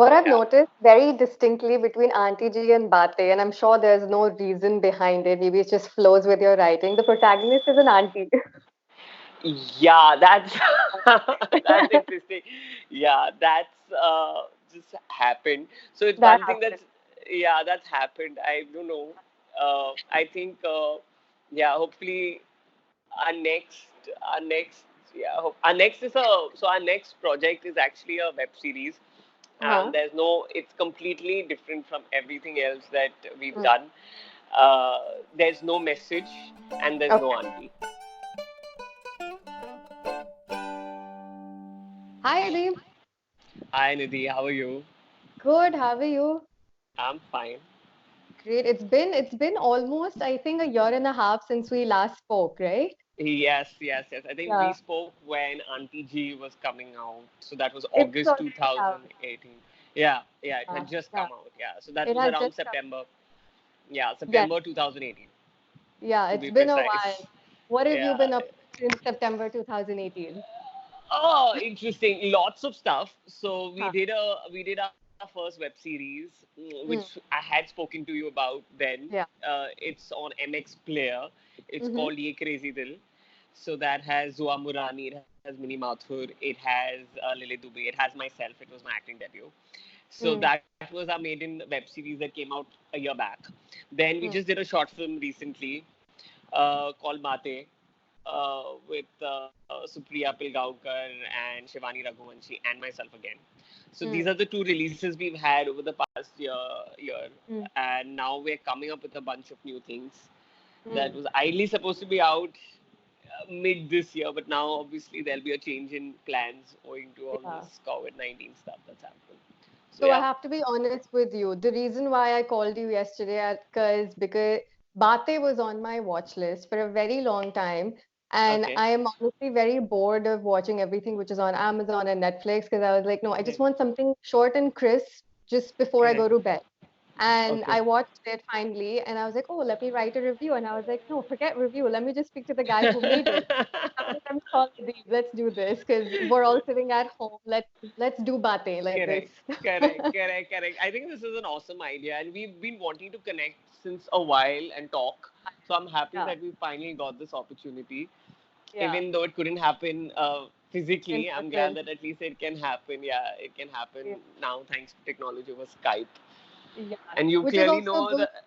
what I've Yeah. noticed very distinctly between Aunty Ji and Baatein, and I'm sure there's no reason behind it. Maybe it just flows with your writing. The protagonist is an auntie. Yeah, that's that's interesting. Yeah, that's just happened. So it's That one thing happened. that's yeah, that's happened. I don't know. I think yeah, hopefully our next our next our next is a so our next project is actually a web series, and Uh-huh. it's completely different from everything else that we've Mm. done. There's no message and there's no Okay. auntie. Hi, Adeeb. Hi Nidhi, how are you? Good. How are you? I'm fine. Great. It's been almost, I think, a year and a half since we last spoke, right? Yes, yes, yes. I think we Yeah. spoke when Aunty Ji was coming out. So that was It's August already out. 2018. Yeah, yeah, it Yeah. had just Yeah. come out. Yeah, so that It was has around just come. September. Yeah, Yes. September 2018 Yeah. to It's be been a while. precise. What have you Yeah. been up to since September 2018? Oh, interesting. Lots of stuff. So Huh. we did our first web series, which Hmm. I had spoken to you about then. Yeah. It's on MX Player. It's Mm-hmm. called Ye Crazy Dil. So that has Zua Murani, it has Mini Mathur, it has Lily Dubey, it has myself. It was my acting debut. So Mm. that was our maiden web series that came out a year back. Then we just Mm. did a short film recently called Baatein with Supriya Pilgaonkar and Shivani Raghuvanshi and myself again. So these are Mm. the two releases we've had over the past year, Mm. and now we're coming up with a bunch of new things that Mm. was ideally supposed to be out mid this year, but now obviously there'll be a change in plans owing to all Yeah. this COVID-19 stuff that's happened. So So I yeah, have to be honest with you. The reason why I called you yesterday because Bate was on my watch list for a very long time. And okay, I am honestly very bored of watching everything which is on Amazon and Netflix because I was like, no, I just correct, want something short and crisp just before I go correct, to bed. And okay. I watched it finally, and I was like, oh, let me write a review. And I was like, no, forget review. Let me just speak to the guy who made it. I was like, let me call Adeeb. Let's do this because we're all sitting at home. Let's do bate like this. Correct, correct, correct, correct. I think this is an awesome idea, and we've been wanting to connect since a while and talk. So I'm happy Yeah, that we finally got this opportunity, yeah, even though it couldn't happen in physically. I'm glad person. that at least it can happen. Yeah, it can Yeah, happen now thanks to technology over Skype. yeah. And you Which is clearly also know good, that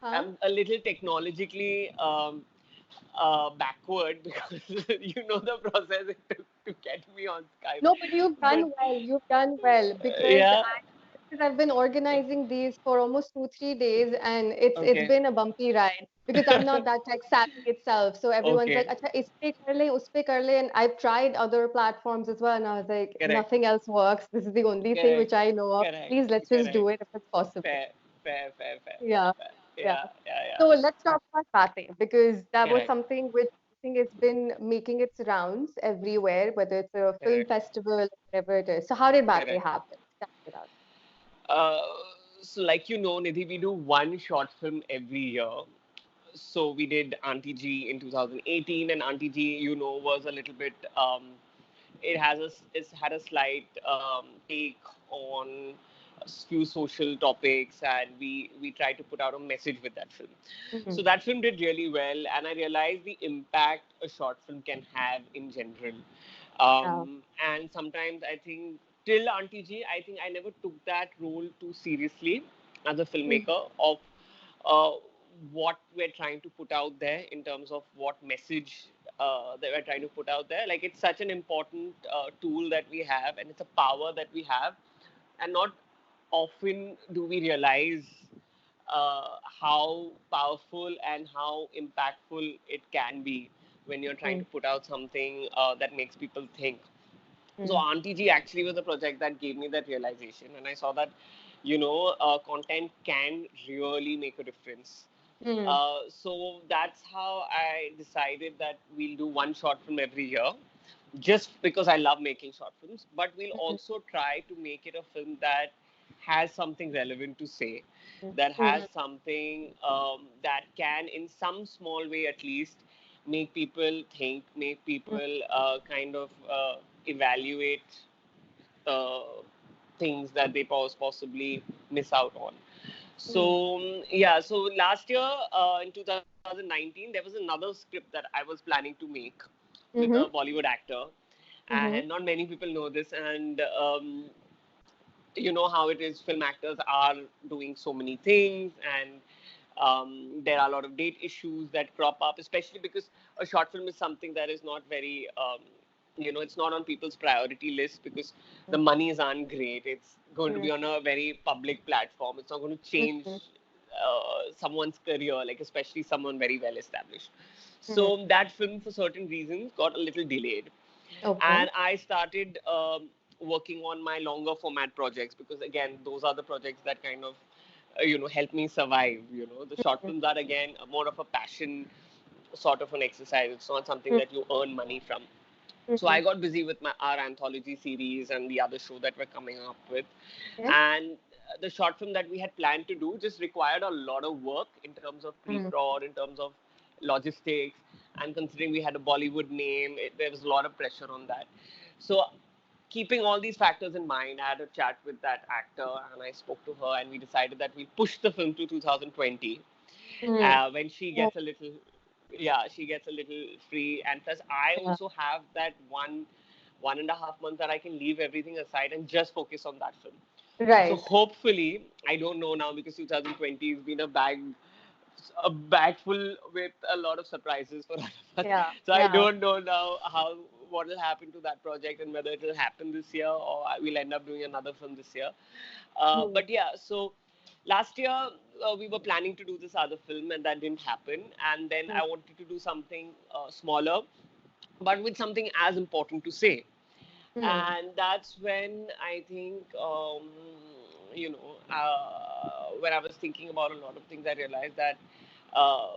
huh? I'm a little technologically backward because you know the process it took to get me on Skype. No, but you've But done well. You've done well yeah, because I've been organizing these for almost 2, 3 days, and it's okay. been a bumpy ride because I'm not that tech savvy itself. So everyone's like, Okay, "Acha, is pe kar le, us pe kar le," and I've tried other platforms as well, and I was like, correct, nothing else works. This is the only thing correct, which I know of. correct, Please, let's just do correct. it if it's possible. Fair, fair, fair, fair, fair, Yeah, fair. yeah. Yeah, yeah, So yeah. let's talk about Bate because that was Correct, something which I think it's been making its rounds everywhere, whether it's a film correct, festival, whatever it is. So how did Bate correct. happen? Start it out. Uh, so like you know, Nidhi, we do one short film every year. So we did Aunty Ji in 2018, and Aunty Ji, was a little bit. It's had a slight take on a few social topics, and we tried to put out a message with that film. So Mm-hmm. that film did really well, and I realized the impact a short film can have in general. Yeah. And sometimes I think till Auntie Ji, I think I never took that role too seriously as a Mm-hmm. filmmaker of uh, what we're trying to put out there in terms of what message that we're trying to put out there. Like it's such an important tool that we have, and it's a power that we have, and not often do we realize how powerful and how impactful it can be when you're trying to put out something that makes people think. So Mm-hmm. Auntie G actually was a project that gave me that realization, and I saw that, content can really make a difference. Mm-hmm. So that's how I decided that we'll do one short film every year, just because I love making short films. But we'll also try to make it a film that has something relevant to say, that has Mm-hmm. something that can, in some small way at least, make people think, make people kind of evaluate uh, things that they possibly miss out on. Mm. So yeah, so last year in 2019 there was another script that I was planning to make with a Mm-hmm. Bollywood actor, Mm-hmm. and not many people know this. And you know how it is, film actors are doing so many things, and there are a lot of date issues that crop up, especially because a short film is something that is not very it's not on people's priority list because the monies aren't great. It's going to be on a very public platform. It's not going to change Mm-hmm. someone's career, like especially someone very well established. Mm-hmm. So that film, for certain reasons, got a little delayed, Okay. and I started working on my longer format projects, because again, those are the projects that kind of help me survive. The short films are again more of a passion sort of an exercise. It's not something that you earn money from. So Mm-hmm. I got busy with our anthology series and the other show that we're coming up with, Okay. and the short film that we had planned to do just required a lot of work in terms of Mm-hmm. pre-prod, in terms of logistics, and considering we had a Bollywood name, there was a lot of pressure on that. So keeping all these factors in mind, I had a chat with that actor and I spoke to her, and we decided that we push the film to 2020 Mm-hmm. when she Oh, gets a little, yeah, she gets a little free. And plus, I yeah. also have that 1.5 months that I can leave everything aside and just focus on that film. So Right. hopefully, I don't know now because 2020 has been a bag full with a lot of surprises for all of us. Yeah. So I Yeah. don't know now what will happen to that project and whether it will happen this year or I will end up doing another film this year. Mm-hmm. But yeah, so last year we were planning to do this other film and that didn't happen. And then I wanted to do something smaller, but with something as important to say. Mm-hmm. And that's when I think, when I was thinking about a lot of things, I realized that, uh,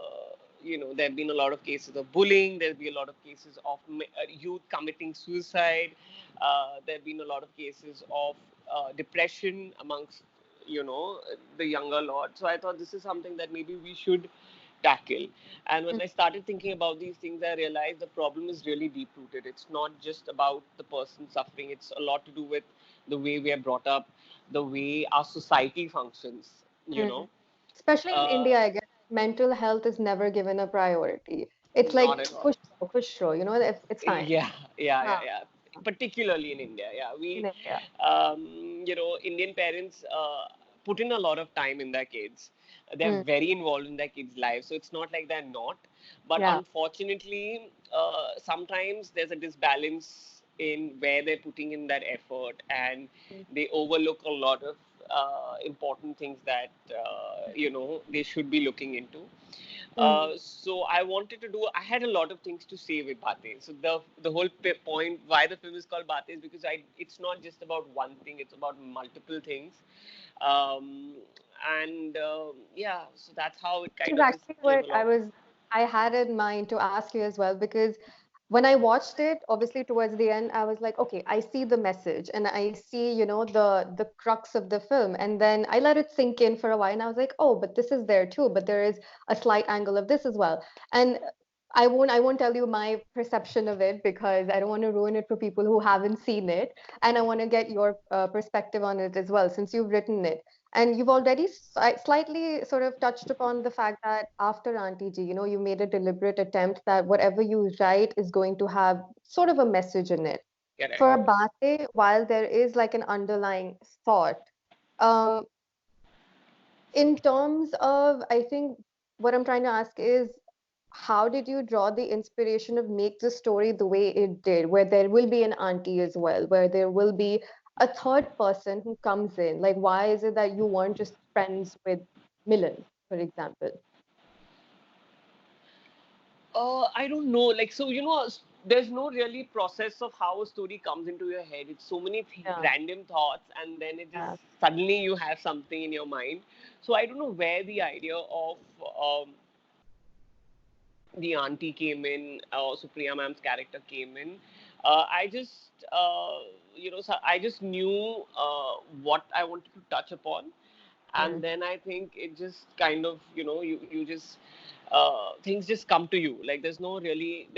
there have been a lot of cases of bullying. There'll be a lot of cases of youth committing suicide. There have been a lot of cases of depression amongst, the younger lot. So I thought this is something that maybe we should tackle. And when I started thinking about these things, I realized the problem is really deep rooted. It's not just about the person suffering, it's a lot to do with the way we are brought up, the way our society functions, you Mm-hmm. know. Especially in Uh, India, I guess mental health is never given a priority. It's Not like at all. push through, it's fine. Yeah, yeah, yeah, Huh. yeah. Particularly in India, yeah. In India. Indian parents put in a lot of time in their kids. They're Mm. very involved in their kids' lives, so it's not like they're not. But Yeah. unfortunately, sometimes there's a disbalance in where they're putting in that effort, and Mm. they overlook a lot of important things that they should be looking into. Mm. So I wanted to do. I had a lot of things to say with Baatein. So the whole point why the film is called Baatein is because it's not just about one thing. It's about multiple things. Um, and yeah, so that's how it Which kind is of just actually came what along. I had in mind to ask you as well, because when I watched it, obviously towards the end, I was like, okay, I see the message and I see, the crux of the film. And then I let it sink in for a while and I was like, oh, but this is there too, but there is a slight angle of this as well. And I won't tell you my perception of it because I don't want to ruin it for people who haven't seen it. And I want to get your perspective on it as well, since you've written it. And you've already slightly sort of touched upon the fact that after Aunty Ji, you made a deliberate attempt that whatever you write is going to have sort of a message in it. Correct. For Bate, while there is like an underlying thought, um, in terms of, I think what I'm trying to ask is, how did you draw the inspiration of make the story the way it did, where there will be an auntie as well, where there will be a third person who comes in? Like, why is it that you weren't just friends with Milan, for example? I don't know. Like, so, there's no really process of how a story comes into your head. It's so many Yeah, random thoughts, and then it just yeah. suddenly you have something in your mind. So I don't know where the idea of the auntie came in, or Supriya ma'am's character came in. I just, so I just knew what I wanted to touch upon, Mm. and then I think it just kind of, you just things just come to you. Like there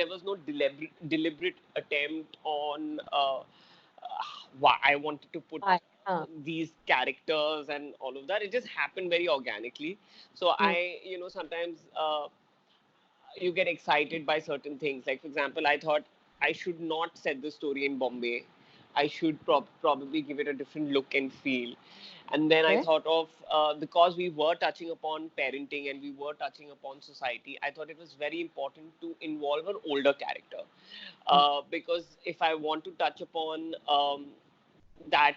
was no deliberate attempt on why I wanted to put Why? these characters and all of that. It just happened very organically. So mm, sometimes you get excited by certain things. Like, for example, I thought I should not set the story in Bombay. I should probably give it a different look and feel. And then I okay. thought of, because we were touching upon parenting and we were touching upon society, I thought it was very important to involve an older character. Mm, Because if I want to touch upon that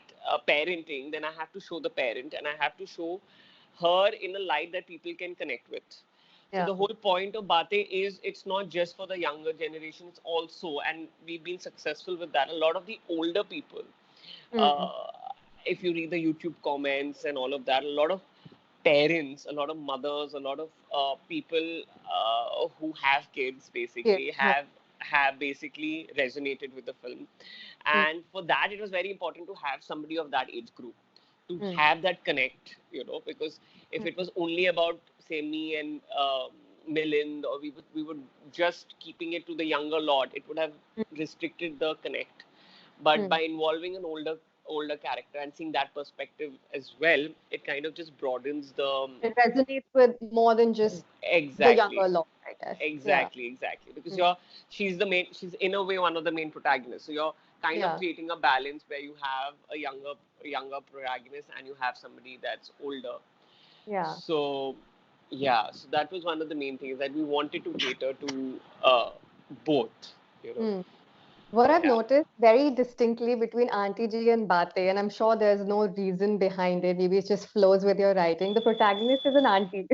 parenting, then I have to show the parent and I have to show her in a light that people can connect with. So yeah. the whole point of Baatein is it's not just for the younger generation, it's also, and we've been successful with that, a lot of the older people. Mm, Uh, if you read the YouTube comments and all of that, a lot of parents, a lot of mothers, a lot of people who have kids yeah. basically have basically resonated with the film, Mm, and for that it was very important to have somebody of that age group to mm, have that connect, because if it mm, was only about say me and Milind, or we would just keeping it to the younger lot, it would have mm, restricted the connect. But mm. by involving an older character and seeing that perspective as well, it kind of just broadens the It resonates with more than just the exactly. younger lot, I guess. Yeah. Exactly. Because Mm, she's in a way one of the main protagonists. So you're kind of yeah. creating a balance where you have a younger protagonist and you have somebody that's older. Yeah. So yeah, so that was one of the main things that we wanted to cater to both. You know. Mm. What I've Yeah. noticed very distinctly between Aunty Ji and Bate, and I'm sure there's no reason behind it, maybe it just flows with your writing. The protagonist is an auntie.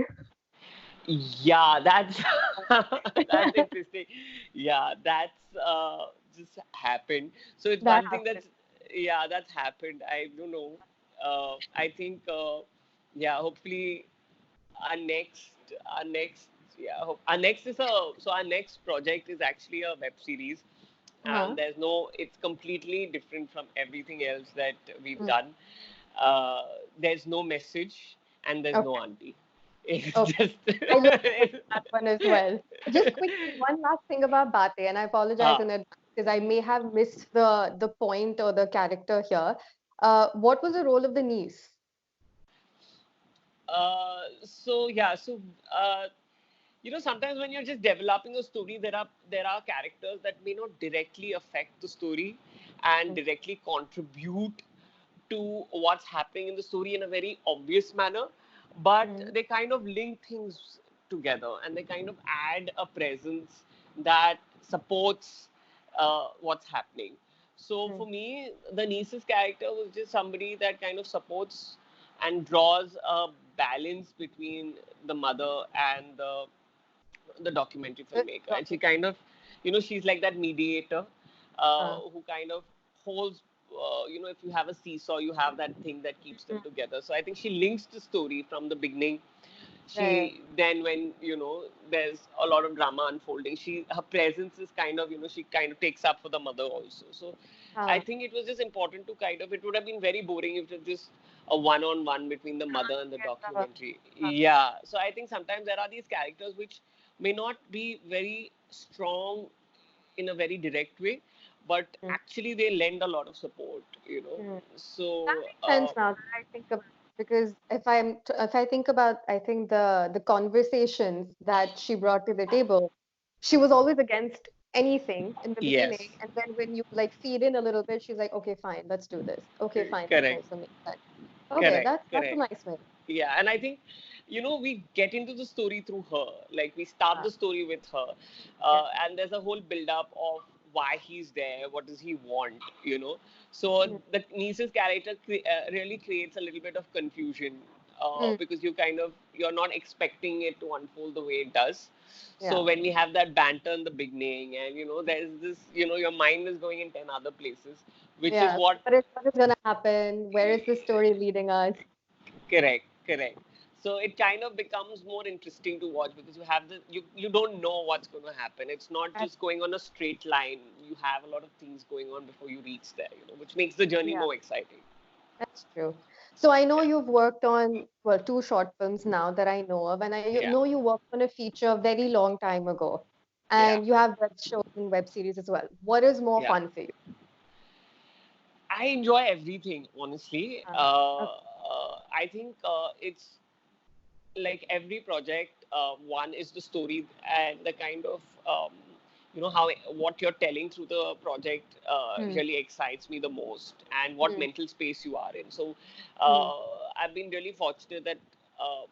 Yeah, that's that's interesting. Yeah, that's just happened. So it's That one thing happened. that's yeah, that's happened. I don't know. I think yeah, hopefully our next our next our next is a so our next project is actually a web series, Uh-huh. and it's completely different from everything else that we've Mm. done. There's no message and there's no Okay. auntie. It's Okay. just I look forward to that one as well. Just quickly, one last thing about Bate, and I apologize uh, in advance because I may have missed the point or the character here. What was the role of the niece? so yeah, so uh, sometimes when you're just developing a story, there are characters that may not directly affect the story and Mm, directly contribute to what's happening in the story in a very obvious manner, but mm, they kind of link things together and they kind of add a presence that supports what's happening. So mm, for me, the niece's character was just somebody that kind of supports and draws a balance between the mother and the documentary filmmaker, and she okay. kind of, she's like that mediator Uh, who kind of holds. If you have a seesaw, you have that thing that keeps them mm, together. So I think she links the story from the beginning. right. She then, when there's a lot of drama unfolding, her presence is kind of, she kind of takes up for the mother also. So I Uh, think it was just important to kind of, it would have been very boring if it was just a one-on-one between the mother and the yes, documentary. uh, Yeah. So I think sometimes there are these characters which may not be very strong in a very direct way, but mm, actually they lend a lot of support. mm. That So, makes sense now that I think about it, because if I think about, I think the conversations that she brought to the table, she was always against anything in the beginning, yes, and then when you like feed in a little bit, she's like, okay, fine, let's do this. Okay, fine, that correct, also makes sense. Okay, correct, that's a correct. nice way. Yeah, and I think, we get into the story through her. Like, we start Uh, the story with her, yeah. and there's a whole build up of why he's there, what does he want. So Mm, the niece's character really creates a little bit of confusion, mm, because you're not expecting it to unfold the way it does. So yeah. when we have that banter in the beginning, and there's this, your mind is going in 10 other places, which is Yeah. what. What is gonna happen? Where is the story leading us? Correct, correct. So it kind of becomes more interesting to watch because you don't know what's going to happen. It's not That's, just going on a straight line. You have a lot of things going on before you reach there, which makes the journey yeah. more exciting. That's true. So I know Yeah, you've worked on, well, two short films now that I know of, and yeah, know you worked on a feature a very long time ago, yeah, and you have web shows and web series as well. What is more yeah. fun for you? I enjoy everything, honestly. Okay. I think it's like every project, one is the story and the kind of how what you're telling through the project Hmm. really excites me the most, and what Hmm. mental space you are in. So Hmm. I've been really fortunate that uh,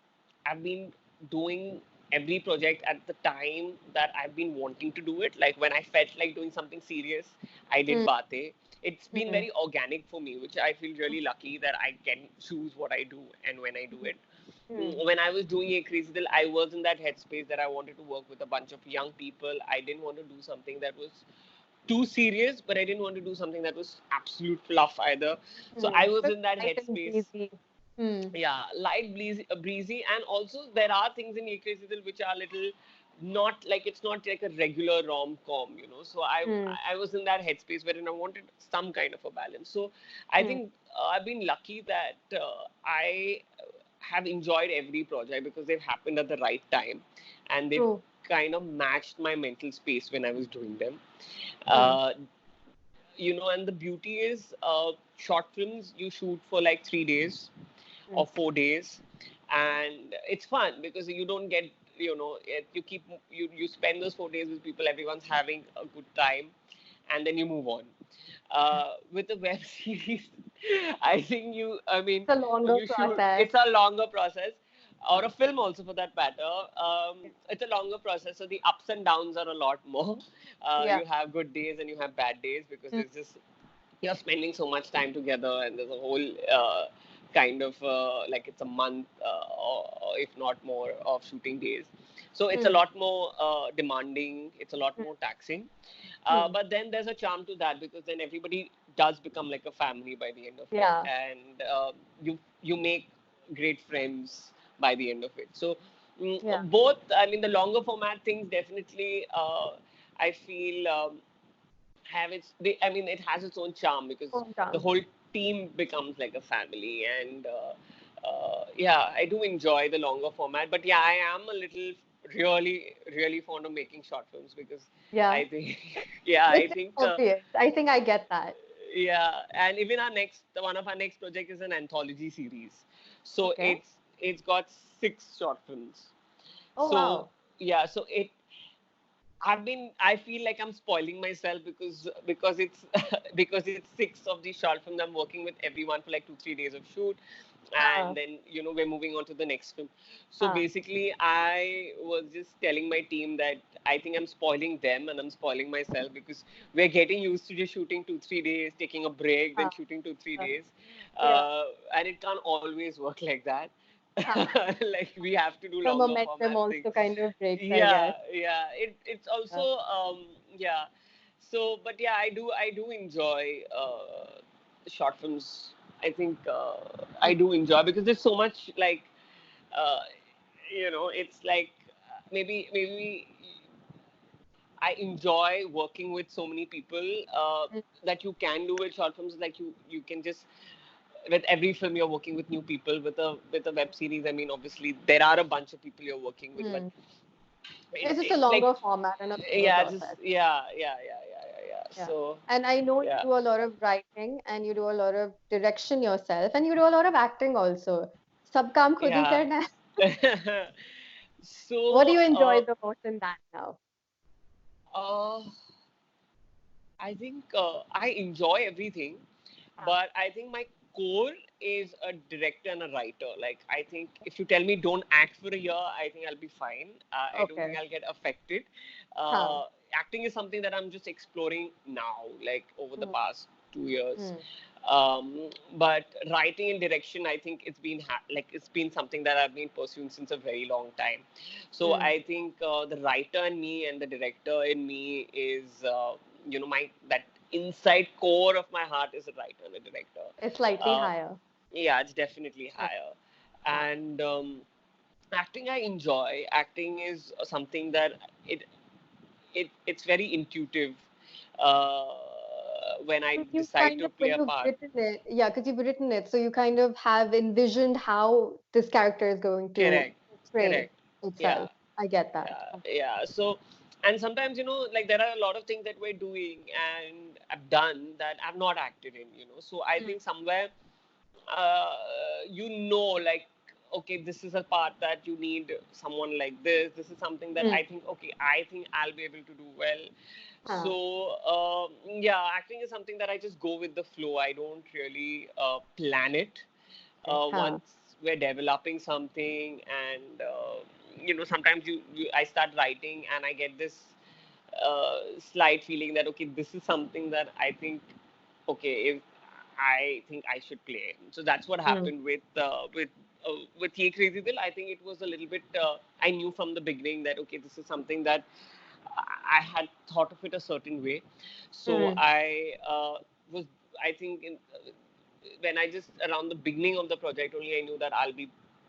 I've been doing every project at the time that I've been wanting to do it. Like when I felt like doing something serious, I did Hmm. Baatein. It's been Hmm. very organic for me, which I feel really lucky that I can choose what I do and when I do it. Hmm. When I was doing a Crazy Dill, I was in that headspace that I wanted to work with a bunch of young people. I didn't want to do something that was too serious, but I didn't want to do something that was absolute fluff either. So Hmm. I was But in that light and headspace. breezy. Hmm. Yeah, light, breezy, and also there are things in Ye Crazy Dil which are little not like, it's not like a regular rom-com, So I Hmm. I was in that headspace wherein I wanted some kind of a balance. So I Hmm. think I've been lucky that I have enjoyed every project because they've happened at the right time, and they've True. kind of matched my mental space when I was doing them. Hmm. Uh, and the beauty is, short films you shoot for like 3 days Hmm. or 4 days, and it's fun because you don't get, you keep, you spend those 4 days with people, everyone's having a good time, and then you move on. With a web series, I think I mean, It's a longer you shoot, process. it's a longer process, or Yeah. a film also for that matter. It's a longer process, so the ups and downs are a lot more. Yeah. You have good days and you have bad days because Hmm. it's just, you're spending so much time together, and there's a whole kind of like, it's a month, or if not more, of shooting days. So it's a Hmm. lot more demanding, it's a lot more taxing, Hmm. but then there's a charm to that because then everybody does become like a family by the end of it, Yeah. and you make great friends by the end of it. So Yeah. both, I mean, the longer format things definitely, I feel, have its they I mean, it has its own charm because the Hometown. whole team becomes like a family, and yeah, I do enjoy the longer format, but yeah, I am a little really really fond of making short films because Yeah. I think yeah, I Which is think obvious. I think I get that. yeah, and even our next one of our next project is an anthology series, so Okay. it's got 6 short films. Oh So wow. yeah, so I feel like I'm spoiling myself because it's because it's 6 of these short films. I'm working with everyone for like 2-3 days of shoot, Uh, and then we're moving on to the next film. So uh, basically, I was just telling my team that I think I'm spoiling them and I'm spoiling myself because we're getting used to just shooting 2-3 days, taking a break, then uh, shooting two three uh, days, yeah. and it can't always work like that. Uh, Like we have to do the longer momentum format things. also kind of breaks, I Yeah, guess. yeah. It's Yeah. also yeah. So, but yeah, I do enjoy short films. I think I Mm. do enjoy because there's so much like uh, it's like maybe I enjoy working with so many people Mm. that you can do with short films. Like you can just, with every film you're working with new people. With a web series, I mean, obviously there are a bunch of people you're working with, but Mm. It's just a it's like, longer format and a longer yeah, just process. yeah. Yeah. So And I know you yeah, do a lot of writing and you do a lot of direction yourself and you do a lot of acting also. सब काम खुद ही yeah. करना है. What do So you enjoy the most in that now? uh, I think I enjoy everything, Ah, but I think my core is a director and a writer. Like, I think if you tell me don't act for a year, I think I'll be fine. I don't think okay. I'll get affected. Huh. Acting is something that I'm just exploring now, like over the Mm. past 2 years. Mm. But writing and direction, I think it's been something that I've been pursuing since a very long time. So Mm. I think the writer in me and the director in me is my that inside core of my heart is a writer and a director. It's slightly Uh, higher. yeah, it's definitely Okay. higher. Huh. And acting, I enjoy. Acting is something that it's very intuitive. Uh, when I And you decide kind to of, play when a you've part. written it, yeah, because you've written it, so you kind of have envisioned how this character is going to Correct, portray correct. Yeah, itself. I get that. yeah. So, and sometimes, like there are a lot of things that we're doing, and I've done that I've not acted in, So I think somewhere, uh, like, okay, this is a part that you need someone like this. This is something that I think, okay, I think I'll be able to do well. Huh. So, yeah, acting is something that I just go with the flow. I don't really plan it. Huh. Once we're developing something, and sometimes I start writing and I get this slight feeling that, okay, this is something that I think, okay, if I think I should play. So that's what happened with Ye Crazy Dil. I think it was a little bit. I knew from the beginning that, okay, this is something that I had thought of it a certain way. So I was. I think when I just around the beginning of the project only, I knew that I'll be.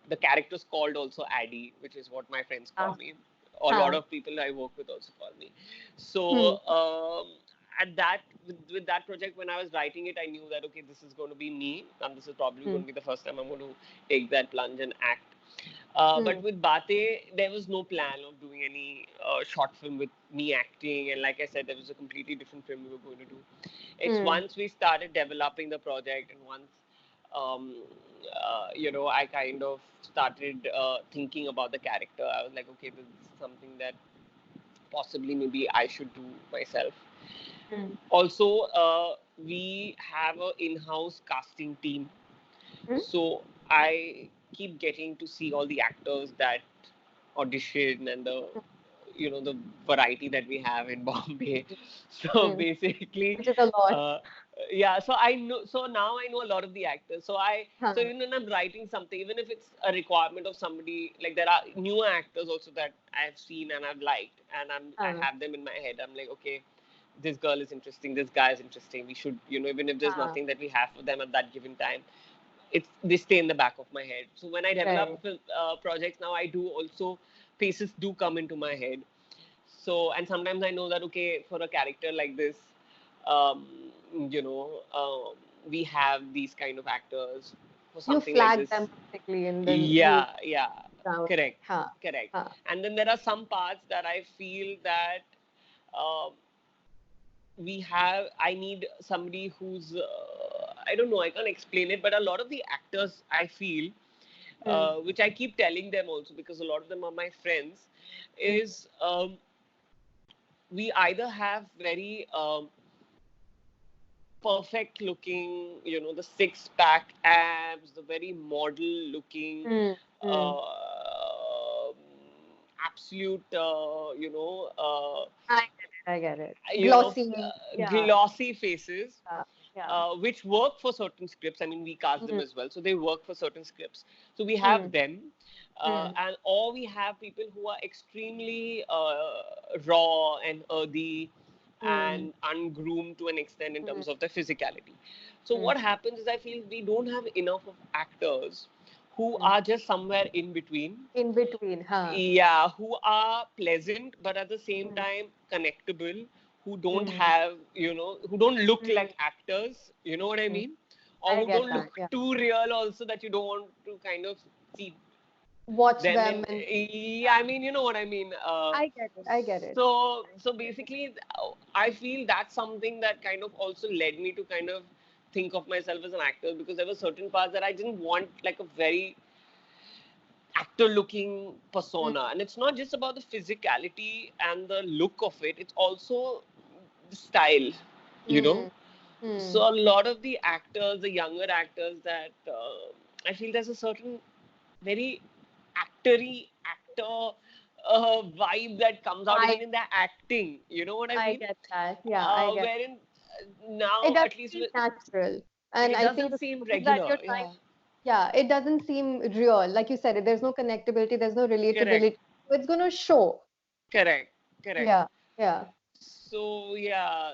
The character's called also Addy, which is what my friends call me. A lot of people I work with also call me. So at that with that project, when I was writing it, I knew that, okay, this is going to be me, and this is probably going to be the first time I'm going to take that plunge and act. But with Baatein, there was no plan of doing any short film with me acting, and like I said, there was a completely different film we were going to do. It's once we started developing the project, and once um, I kind of started thinking about the character. I was like, okay, this is something that possibly maybe I should do myself. Also, we have an in-house casting team, so I keep getting to see all the actors that audition, and the variety that we have in Bombay. So basically, Which is a lot. uh, yeah. So I know. So now I know a lot of the actors. So Huh. even when I'm writing something, even if it's a requirement of somebody, like there are newer actors also that I've seen and I've liked, and I Huh. have them in my head. I'm like, okay, this girl is interesting, this guy is interesting. We should, even if there's Huh. nothing that we have for them at that given time, they stay in the back of my head. So when I develop Right. projects now, I do also faces do come into my head. So, and sometimes I know that, okay, for a character like this, um, you know, we have these kind of actors. For You something like flag this, them basically and then you yeah, down. correct, Huh. correct. Huh. And then there are some parts that I feel that um, I need somebody who's I don't know, I can't explain it, but a lot of the actors I feel, which I keep telling them also, because a lot of them are my friends, is we either have very perfect looking, the six pack abs, the very model looking, Hmm. Hmm. uh, absolute, I get it. I get it. you know, Glossy. Yeah. glossy faces, Yeah. Yeah. which work for certain scripts. I mean, we cast them Hmm. as well, so they work for certain scripts. So we Hmm. have them, Hmm. or we have people who are extremely raw and earthy Hmm. and ungroomed to an extent in Hmm. terms of their physicality. So Hmm. what happens is I feel we don't have enough of actors who Hmm. are just somewhere in between, In between. Huh. yeah, who are pleasant but at the same Hmm. time connectable, who don't Hmm. have, who don't look Hmm. like actors, you know what I Hmm. mean? Or I who get don't that. look Yeah. too real also, that you don't want to kind of see Watch them them in. and Yeah, I yeah. mean, you know what I mean. I get it. I get it. So basically, I feel that's something that kind of also led me to kind of think of myself as an actor, because there were certain parts that I didn't want like a very actor looking Hmm. persona. And it's not just about the physicality and the look of it, it's also the style, you know. Hmm. Hmm. So a lot of the actors, the younger actors, that I feel there's a certain very actory actor vibe that comes out I even in their acting, you know what I mean? get that. Yeah, I get. Wherein It now, doesn't at least seem natural, and it I think doesn't the seem stories that regular. you're trying. Yeah, Yeah, it doesn't seem real. Like you said, there's no connectability. There's no correct, relatability. So it's gonna show. correct, correct. Yeah. Yeah. So yeah,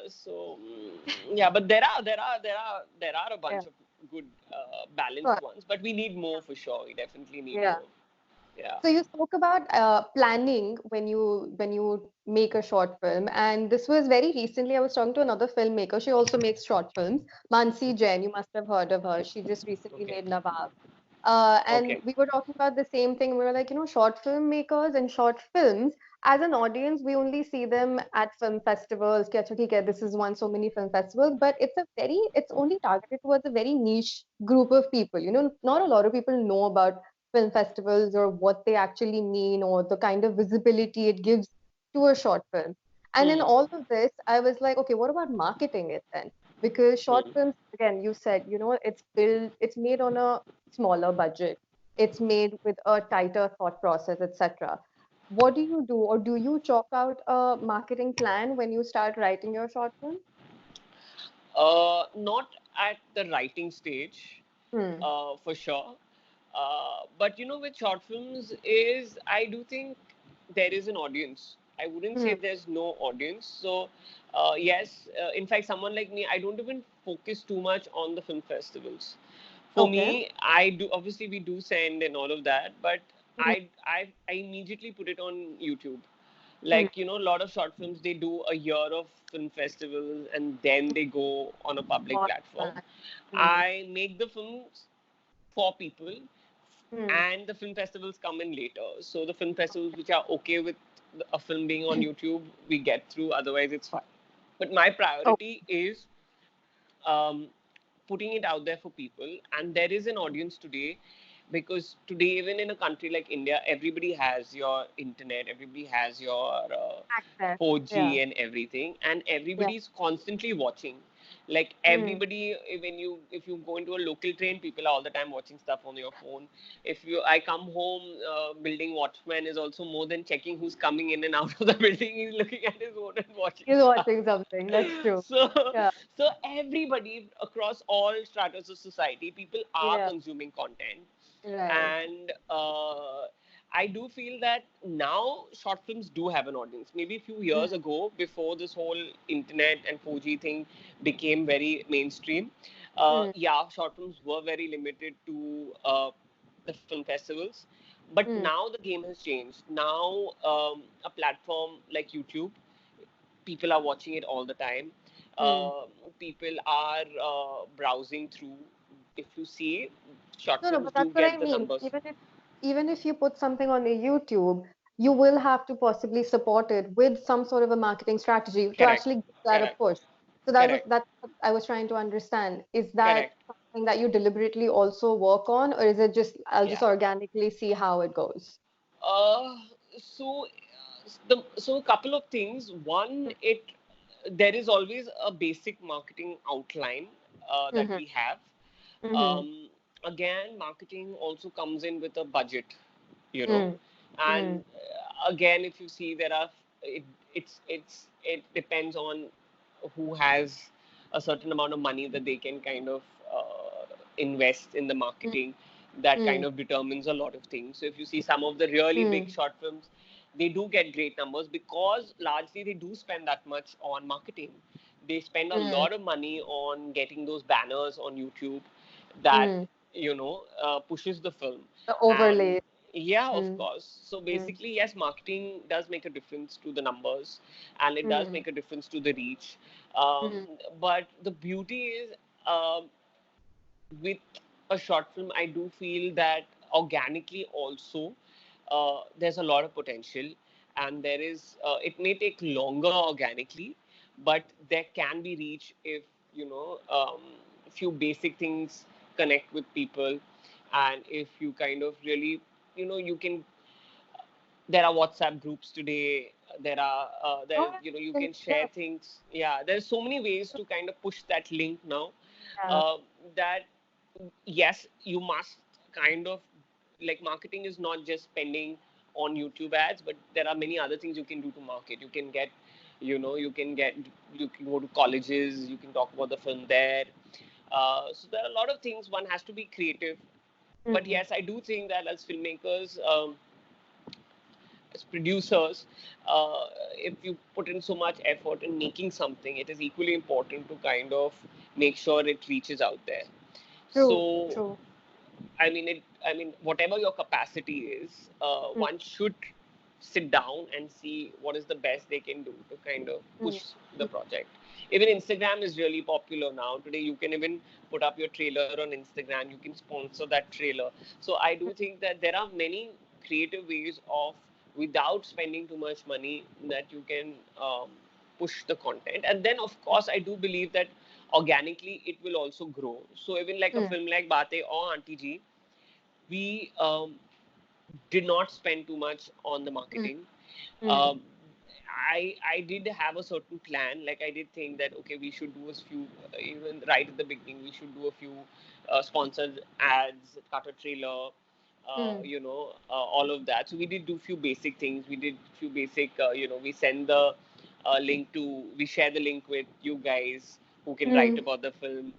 yeah, but there are a Yeah. bunch of good balanced Sure. ones, but we need more for sure. We definitely need Yeah. more. Yeah. So you spoke about planning when you make a short film, and this was very recently. I was talking to another filmmaker. She also makes short films. Mansi Jain, you must have heard of her. She just recently Okay. made Nawab. And Okay. we were talking about the same thing. We were like, short film makers and short films, as an audience, we only see them at film festivals. कि अच्छा ठीक है, this is one so many film festivals, but it's only targeted towards a very niche group of people. Not a lot of people know about film festivals or what they actually mean or the kind of visibility it gives to a short film. And in Hmm. all of this, I was like, okay, what about marketing it then? Because short Hmm. films, again, you said, it's made on a smaller budget. It's made with a tighter thought process, etc. What do you do, or do you chalk out a marketing plan when you start writing your short film? Not at the writing stage, Hmm. for sure. But with short films is I do think there is an audience. I wouldn't say Hmm. there's no audience. So yes, in fact, someone like me, I don't even focus too much on the film festivals. For Okay. me, I do obviously we do send and all of that, but Hmm. I immediately put it on YouTube. Hmm. Like a lot of short films they do a year of film festivals and then they go on a public Got platform. that. Hmm. I make the films for people, Hmm. and the film festivals come in later. So the film festivals which are okay with a film being on YouTube, we get through. Otherwise, it's fine. But my Oh, priority is um, putting it out there for people, and there is an audience today, because today even in a country like India, everybody has your internet, everybody has your access. Yeah. 4G and everything, and Yeah. everybody is constantly watching. Like Hmm. everybody, if you go into a local train, people are all the time watching stuff on your phone. If you I come home, building watchman is also more than checking who's coming in and out of the building. He's looking at his phone and watching He's stuff. watching something. That's true. So, Yeah. so everybody across all stratas of society, people are Yeah. consuming content, Right. and I do feel that now short films do have an audience. Maybe a few Hmm. years ago, before this whole internet and 4G thing became very mainstream, Hmm. yeah, short films were very limited to the film festivals. But Hmm. now the game has changed. Now, a platform like YouTube, people are watching it all the time. Hmm. People are browsing through. If you see, short No, no, films but do that's what I get the mean. numbers. Even if you put something on the YouTube, you will have to possibly support it with some sort of a marketing strategy to Correct, actually give that a correct, push. So correct, that's what I was trying to understand. Is that correct. something that you deliberately also work on, or is it just I'll just Yeah. organically see how it goes? Uh, so a couple of things. One, there is always a basic marketing outline that Mm-hmm. we have. Mm-hmm. Um, Again, marketing also comes in with a budget, you know, Mm-hmm. and again, if you see, it it depends on who has a certain amount of money that they can kind of invest in the marketing. That kind of determines a lot of things. So if you see some of the really big Mm-hmm. short films, they do get great numbers because largely they do spend that much on marketing. They spend a Mm-hmm. lot of money on getting those banners on YouTube that Mm-hmm. pushes the film. The And overlay. yeah, of Mm-hmm. course. So basically, yes, marketing does make a difference to the numbers, and it does Mm-hmm. make a difference to the reach. um, Mm-hmm. but the beauty is, um, with a short film, I do feel that organically also there's a lot of potential, and there is. It may take longer organically, but there can be reach if a few basic things connect with people, and if you kind of really, you can. There are WhatsApp groups today. Oh, You yeah. can share Yeah. things. Yeah, there's so many ways to kind of push that link now. Yeah. Uh, that yes, you must kind of, like, marketing is not just spending on YouTube ads, but there are many other things you can do to market. You can get, you can go to colleges, you can talk about the film there. So there are a lot of things. One has to be creative. But Mm-hmm. yes, I do think that as filmmakers, as producers, if you put in so much effort in making something, it is equally important to kind of make sure it reaches out there. True. So True. I mean, whatever your capacity is, Mm. one should. sit down and see what is the best they can do to kind of Mm. push the project. Even Instagram is really popular now. Today, you can even put up your trailer on Instagram. You can sponsor that trailer. So I do think that there are many creative ways of, without spending too much money, that you can push the content. And then, of course, I do believe that organically it will also grow. So even like a Mm. film like Baatein or Aunty Ji, we did not spend too much on the Mm. marketing. Mm. Um, I did have a certain plan. Like I did think that okay, we should do a few, even right at the beginning, we should do a few sponsored ads, cut a trailer, Mm. all of that. So we did do few basic things. We did few basic, we send the link to, we share the link with you guys who can write Mm. about the film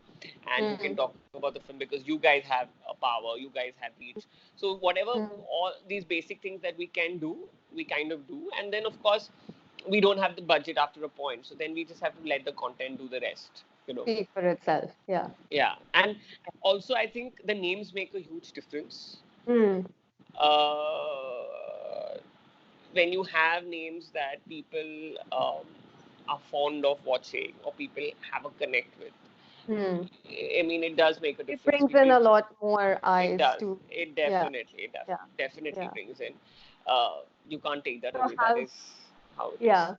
and who can Mm. talk about the film, because you guys have a power, you guys have reach. So whatever, Mm. all these basic things that we can do, we kind of do. And then of course we don't have the budget after a point, so then we just have to let the content do the rest. Speak for itself. Yeah. Yeah. And also I think the names make a huge difference. Mm. uh, when you have names that people are fond of watching, or people have a connect with, Mm. I mean, it does make a It difference. brings in a lot more It eyes does. to, It yeah, definitely, yeah, definitely yeah. brings in. You can't take that So away. That is how it is. yeah,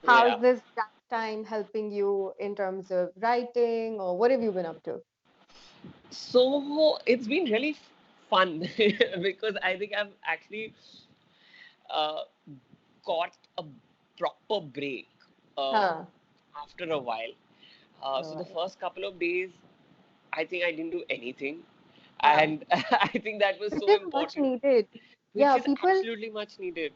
how's Yeah. this time helping you in terms of writing, or what have you been up to? So it's been really fun because I think I've actually uh, got a proper break uh, Huh. after a while. So the Right. first couple of days, I think I didn't do anything, Huh. and I think that was Which so is much important, needed. which Yeah, is people, absolutely much needed.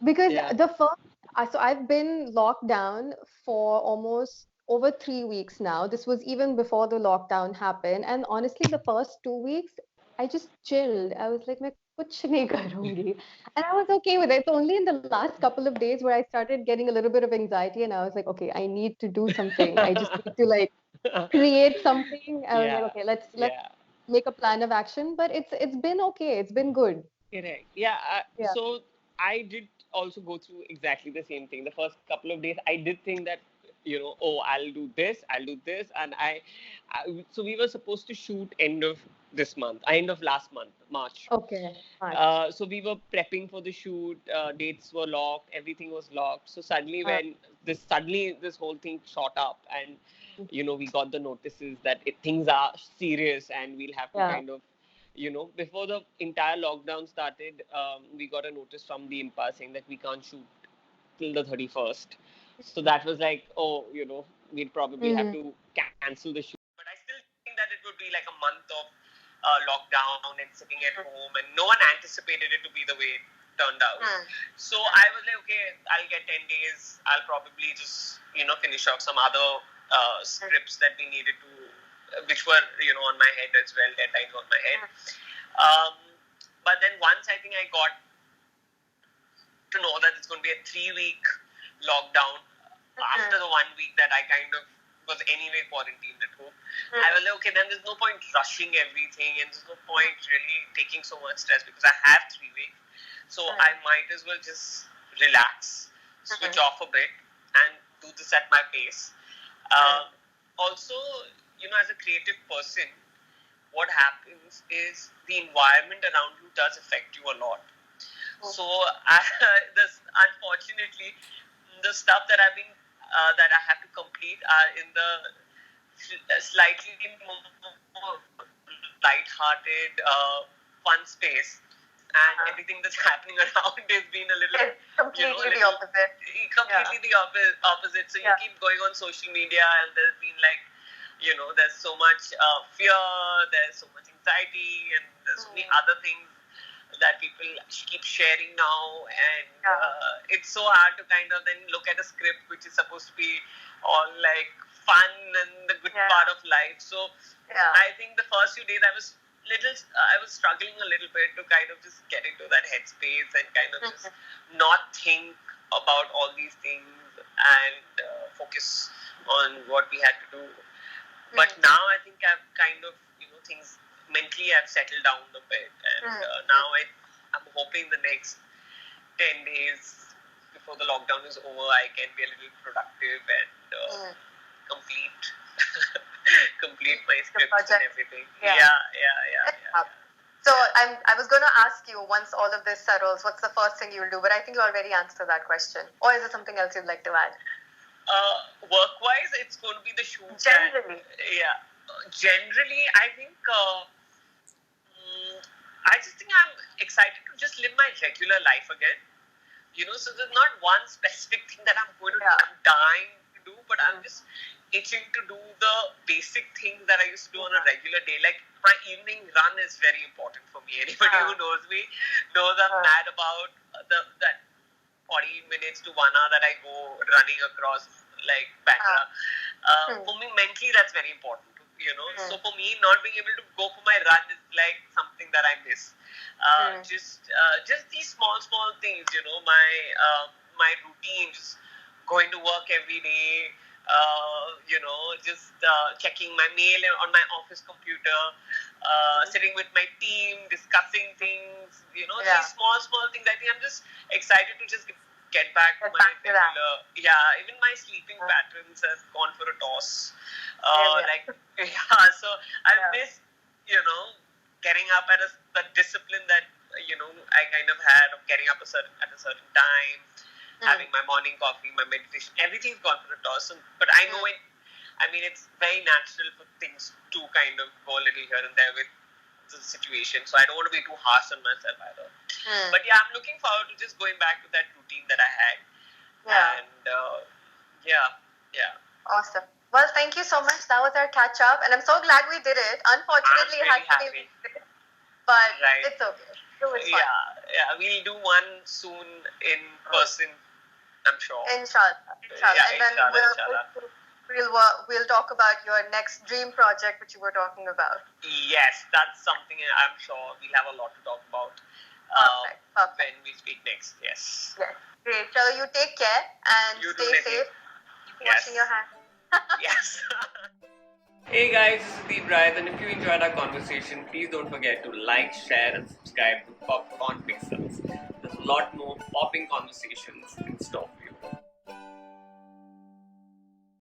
because Yeah. the first, so I've been locked down for almost over 3 weeks now. This was even before the lockdown happened. And honestly, the first 2 weeks, I just chilled. I was like, मैं कुछ नहीं करूँगी. And I was okay with it. It's only in the last couple of days where I started getting a little bit of anxiety, and I was like, okay, I need to do something. I just need to like create something. I was like, Yeah. okay, let's Yeah. make a plan of action. But it's been okay. It's been good. Correct. Yeah. Yeah. So I did also go through exactly the same thing. The first couple of days, I did think that, oh, I'll do this, and so we were supposed to shoot end of last month, March. Okay. Much. So we were prepping for the shoot. Dates were locked. Everything was locked. So suddenly, Uh, when this whole thing shot up, and we got the notices that things are serious, and we'll have to yeah. kind of, before the entire lockdown started, we got a notice from the Impa saying that we can't shoot till the 31st. So that was like, oh, we'd probably have Mm. to cancel the shoot. But I still think that it would be like a month of lockdown and sitting at home, and no one anticipated it to be the way it turned out. So I was like, okay, I'll get 10 days. I'll probably just, finish off some other scripts that we needed to, which were, on my head as well, deadlines on my head. Um, but then once I think I got to know that it's going to be a 3-week lockdown after the 1 week that I kind of was anyway quarantined at home. I was like, okay, then there's no point rushing everything, and there's no point really taking so much stress because I have 3 weeks. So I might as well just relax, switch off a bit, and do this at my pace. Also, as a creative person, what happens is the environment around you does affect you a lot. So, unfortunately, the stuff that that I have to complete are in the slightly more light-hearted, fun space, and everything that's happening around has been a little, Completely the opposite. completely the opposite. So you keep going on social media, and there's been like, there's so much fear, there's so much anxiety, and there's so many other things that people keep sharing now, and it's so hard to kind of then look at a script which is supposed to be all like fun and the good part of life. So I think the first few days I was struggling a little bit to kind of just get into that headspace and kind of just not think about all these things and focus on what we had to do. But now I think I've kind of, mentally I've settled down a bit, and now I'm hoping the next 10 days before the lockdown is over, I can be a little productive and complete complete my scripts and everything. Yeah. So I was going to ask you, once all of this settles, what's the first thing you'll do? But I think you already answered that question. Or is there something else you'd like to add? Work-wise, it's going to be the shoot. Generally. Generally, I think I just think I'm excited to just live my regular life again. So there's not one specific thing that I'm going to do, I'm dying to do, but I'm just itching to do the basic things that I used to do on a regular day. Like my evening run is very important for me. Anybody who knows me knows I'm mad about that 40 minutes to 1 hour that I go running across like Bandra. For me, mentally, that's very important. So for me, not being able to go for my run is like something that I miss. Just these small things, my routine, just going to work every day, just checking my mail on my office computer, sitting with my team, discussing things, these small things. I think I'm just excited to just get back to my regular. Even my sleeping patterns have gone for a toss. So I miss, getting up at the discipline that, I kind of had of getting up at a certain time, having my morning coffee, my meditation, everything's gone for a toss. But I know it's very natural for things to kind of go a little here and there with the situation. So I don't want to be too harsh on myself either. But I'm looking forward to just going back to that routine that I had. And Awesome. Well, thank you so much. That was our catch up, and I'm so glad we did it. Unfortunately, it had to be, but it's okay. It was fun. We'll do one soon in person, I'm sure. Inshallah. And then we'll talk about your next dream project, which you were talking about. Yes, that's something I'm sure we'll have a lot to talk about. Perfect. When we speak next. Yes. Great. So you take care and stay safe. Keep washing your hands. Yes. Hey guys, this is Adeeb Rais, and if you enjoyed our conversation, please don't forget to like, share, and subscribe to Popcorn Pixels. There's a lot more popping conversations in store for you.